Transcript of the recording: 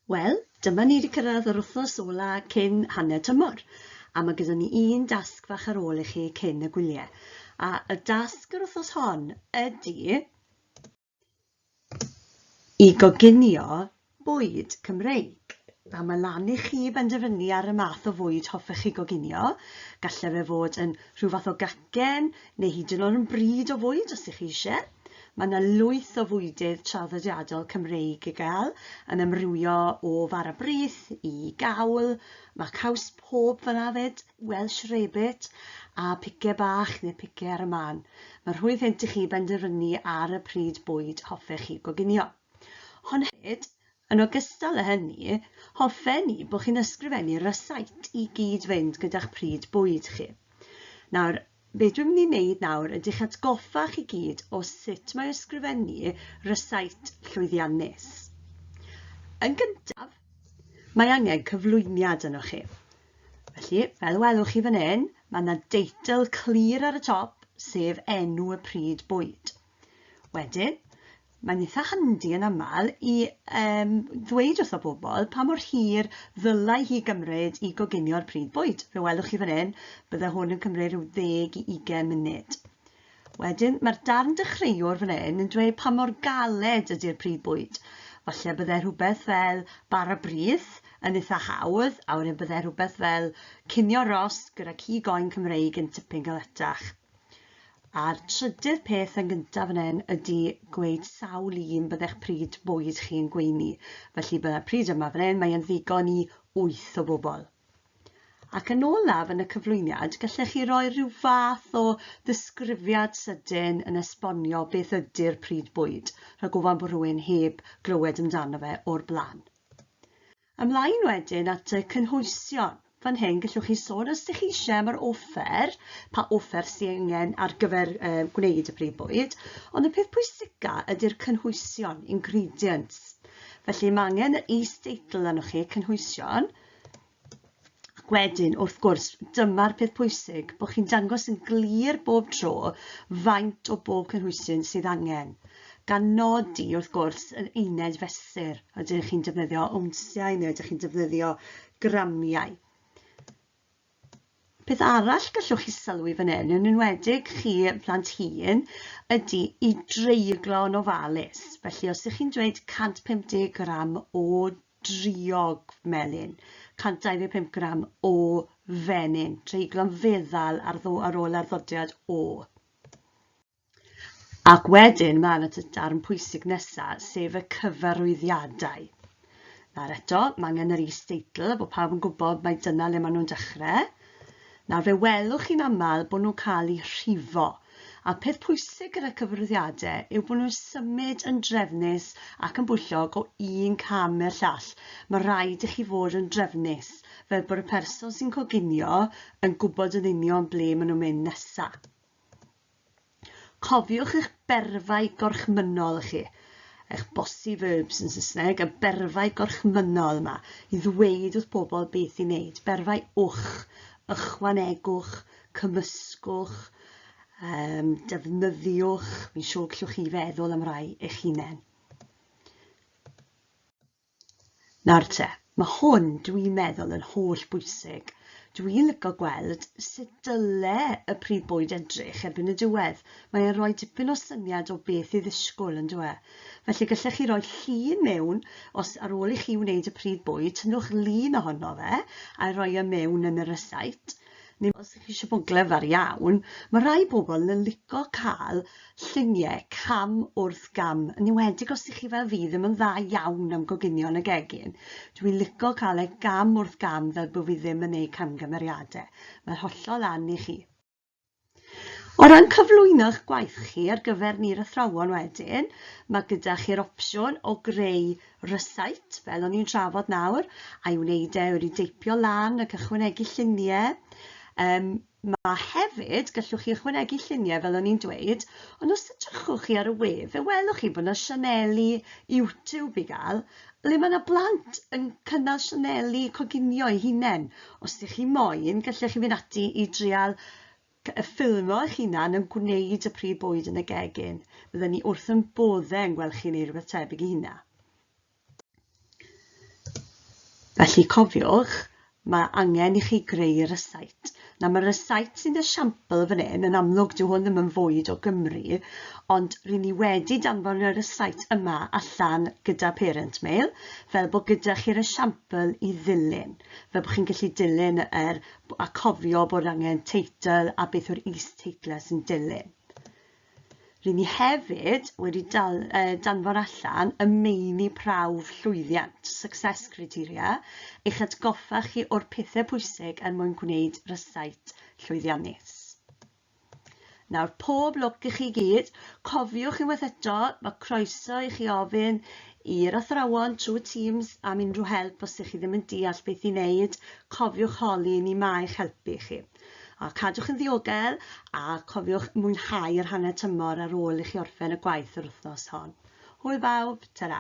Wel, dyma ni wedi cyrraedd yr wythnos ola cyn hanner tymor, a mae gyda ni un dasg fach ar ôl i chi cyn y gwyliau. A y dasg yr wythnos hon ydy i goginio bwyd Cymreig. A mae lan i chi benderfynu ar y math o fwyd hoffech chi goginio. Gallai fe fod yn rhyw fath o gacen neu hyd yn oed yn bryd o fwyd os ydych chi eisiau. Mae yna lwyth o fwydydd traddodiadol Cymreig i gael yn amrywio o fara brith i gawl. Mae caws pob fyna fyd, Welsh rabbit a picau bach neu picau ar y man. Mae rhwydd hyn i chi benderfynu ar y pryd bwyd hoffech chi goginio. Ond hefyd, yn ogystal â hynny, hoffen ni bod chi'n ysgrifennu rysait i gyd fynd gyda'ch pryd bwyd chi. Nawr, be dwi'n mynd i wneud nawr ydych atgoffa chi gyd o sut mae ysgrifennu rysait llwyddiannus. Yn gyntaf, mae angen cyflwyniad yno chi. Felly, fel welwch chi fan hyn, mae yna deitl clir ar y top, sef enw y pryd bwyd. Wedyn, mae'n eitha handi yn aml i ddweud wrth o bobl pa mor hir ddylai hi gymryd i goginio'r pryd bwyd. Fe welwch chi fan hyn, bydde hwn yn cymryd rhyw 10 i 20 munud. Wedyn, mae'r darn dechreuwr fan hyn yn dweud pa mor galed ydy'r pryd bwyd. Falle bydde rhywbeth fel bara brith yn eitha hawdd, a wedyn bydde rhywbeth fel cinio rost gyda cigoen Cymreig yn tipyn galetach. A'r trydydd peth yn gyntaf fan hyn ydy gweud sawl un byddech pryd bwyd chi'n gweini. Felly byddai'r pryd yma fan hyn, mae'n ddigon i 8 o bobl. Ac yn olaf yn y cyflwyniad, gallech chi roi rhyw fath o ddisgrifiad sydyn yn esbonio beth ydy'r pryd bwyd, rhag ofan bod rhywun heb glywed amdano fe o'r blaen. Ymlaen wedyn at y cynhwysion. Fan hyn gallwch chi sôn os ydych chi eisiau am yr offer, pa offer sy'n angen ar gyfer gwneud y pryd bwyd, ond y peth pwysica ydy'r cynhwysion, ingredients. Felly mae angen yr is-deitl arnoch chi, cynhwysion. Ac wedyn, wrth gwrs, dyma'r peth pwysig, bod chi'n dangos yn glir bob tro faint o bob cynhwysion sydd angen. Gan nodi, wrth gwrs, yn uned fesur. Ydych chi'n defnyddio ownsiau neu ydych chi'n defnyddio gramiau. Peth arall gallwch chi sylwi fan hyn, yn enwedig chi plant hŷn, ydy i dreiglo yn ofalus. Felly, os ydych chi'n dweud 150 gram o driog melyn, 125 gram o fenyn, treiglo'n feddal ar ôl arddodiad o. Ac wedyn, mae yna darn pwysig nesaf, sef y cyfarwyddiadau. Nawr eto, mae angen yr is-deitl, bod pawb yn gwybod mai dyna le maen nhw'n dechrau. Nawr fe welwch chi'n aml bod nhw'n cael eu rhifo. A peth pwysig gyda cyfarwyddiadau yw bod nhw'n symud yn drefnus ac yn bwyllog o un cam i'r llall. Mae rhaid i chi fod yn drefnus, fel bod y person sy'n coginio yn gwybod yn union ble maen nhw'n mynd nesaf. Cofiwch eich berfau gorchmynol chi. Eich bossy verbs yn Saesneg, y berfau gorchmynol yma, i ddweud wrth bobl beth i wneud. Berfau wch, ychwanegwch, cymysgwch, defnyddiwch, fi'n siŵr gallwch chi feddwl am rai eich hunain. Nawr te, mae hwn dwi'n meddwl yn holl bwysig. Dwi'n licio gweld sut dyle y pryd bwyd edrych erbyn y diwedd. Mae'n rhoi dipyn o syniad o beth i ddisgwyl yn dweud. Felly gallech chi roi llun mewn, os ar ôl i chi wneud y pryd bwyd, tynnwch lun ohono fe a rhoi e mewn yn y rysait. Neu os ydych chi eisiau bod glyfar iawn, mae rai bobl yn licio cael lluniau cam wrth gam. Yn enwedig os ydych chi fel fi ddim yn dda iawn am goginio yn y gegin. Dwi'n licio cael ei gam wrth gam fel bod fi ddim yn gwneud camgymeriadau. Mae'n hollol an i chi. O ran cyflwyno'ch gwaith chi ar gyfer ni'r athrawon wedyn, mae gyda chi'r opsiwn o greu rysait, fel o'n i'n trafod nawr, a'i wneud wedi deipio lan ac ychwanegu lluniau. Mae hefyd, gallwch chi ychwanegu lluniau fel o'n i'n dweud, ond os edrychwch chi ar y we, fe welwch chi bod yna sianeli YouTube i gael, le mae yna blant yn cynnal sianeli coginio eu hunain. Os ydych chi moyn, gallwch chi fynd ati i drial ffilmo eich hunain yn gwneud y pryd bwyd yn y gegin. Byddwn ni wrth yn boddau yn gweld chi'n gwneud rhywbeth tebyg i hynna. Felly cofiwch, mae angen I chi greu rysait. Nawr mae'r rysait sy'n esiampl fan hyn, yn amlwg dyw hwn ddim yn fwyd o Gymru, ond rydyn ni wedi danfon y rysait yma allan gyda parent mail, fel bod gyda chi'r esiampl I ddilyn. Fel bod chi'n gallu dilyn a cofio bod angen teitl a beth yw'r is-teitlau sy'n dilyn. Rydyn ni hefyd wedi danfon allan y meini prawf llwyddiant, success criteria, eich atgoffa chi o'r pethau pwysig er mwyn gwneud rysait llwyddiannus. Nawr, pob lwc I chi gyd, cofiwch unwaith eto, mae croeso I chi ofyn i'r athrawon trwy Teams am unrhyw help os ydych chi ddim yn deall beth I wneud, cofiwch holi ni mae eich helpu chi. A cadwch yn ddiogel a cofiwch mwynhau'r hanner tymor ar ôl I chi orffen y gwaith yr wythnos hon. Hwyl bawb, ta-ra.